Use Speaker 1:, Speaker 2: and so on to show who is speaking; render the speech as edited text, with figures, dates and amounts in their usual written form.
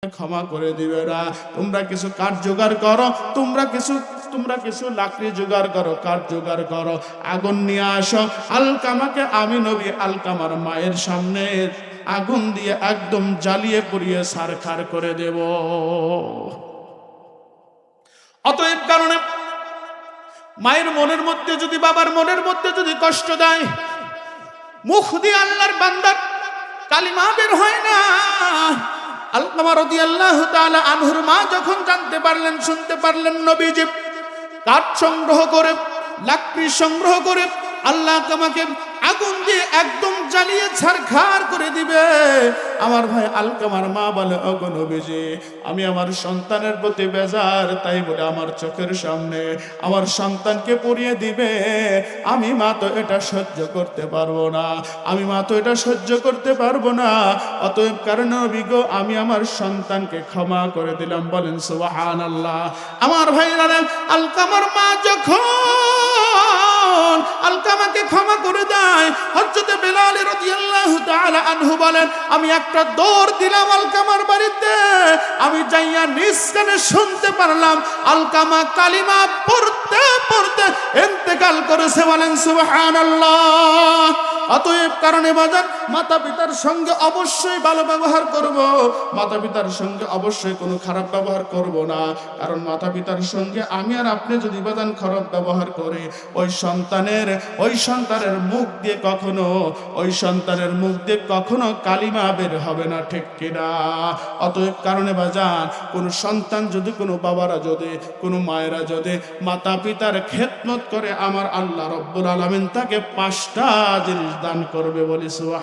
Speaker 1: ক্ষমা করে দিবে না। তোমরা কিছু কাঠ জোগাড় করো, তোমরা কিছু লাকড়ি জোগাড় করো, কাঠ জোগাড় করো, আগুন নিয়ে আসো। আলকামাকে আমি নবী আলকামার মায়ের সামনে আগুন দিয়ে একদম জ্বালিয়ে পুড়িয়ে ছারখার করে দেব। অতএব কারণে মায়ের মনের মধ্যে যদি, বাবার মনের মধ্যে যদি কষ্ট দেয়, মুখ দিয়ে আল্লাহর বান্দার কালিমা বের হয় না। আলকামা রাদিয়াল্লাহু তাআলা আনহুর মা যখন জানতে পারলেন, শুনতে পারলেন নবীজি কাঠ সংগ্রহ করে, লাকড়ি সংগ্রহ করে আল্লাহ আলকামাকে আগুন দিয়ে একদম জ্বালিয়ে ছারখার করে দিবে, আমার ভাই আলকামার মা বলে, ওগো নবীজি, আমি আমার সন্তানের প্রতি বেজার, তাই বলে আমার চোখের সামনে আমার সন্তানকে পুড়িয়ে দিবে। আমি মা তো এটা সহ্য করতে পারবো না, আমি মা তো এটা সহ্য করতে পারবো না। অতএব কারণে নবী গো, আমি আমার সন্তানকে ক্ষমা করে দিলাম। বলেন সুবহানাল্লাহ। আমার ভাইরা, আলকামার মা যখন আলকামাকে ক্ষমা করে দেয়, হযরত বেলাল রাদিয়াল্লাহু তাআলা আনহু বলেন, আমি একটা দৌড় দিলাম আলকামার বাড়িতে, আমি যাইয়া নিজ কানে শুনতে পারলাম আলকামা কালিমা পড়তে পড়তে ইন্তেকাল করেছে। বলেন সুবহানাল্লাহ। অতএব কারণে বাজার, মাতা পিতার সঙ্গে অবশ্যই ভালো ব্যবহার করব, মাতা পিতার সঙ্গে অবশ্যই কোনো খারাপ ব্যবহার করব না। কারণ মাতা পিতার সঙ্গে আমি আর আপনি যদি বাজান খারাপ ব্যবহার করি, ওই সন্তানের মুখ দিয়ে কখনো কালিমা বের হবে না, ঠিক কিনা? অতএব কারণে বাজান, কোন সন্তান যদি, কোনো বাবারা যদি, কোনো মায়েরা যদি মাতা পিতার খেদমত করে, আমার আল্লাহ রব্বুল আলামিন তাকে 5টা জিনিস দান করবে। বলি সুবহানাল্লাহ।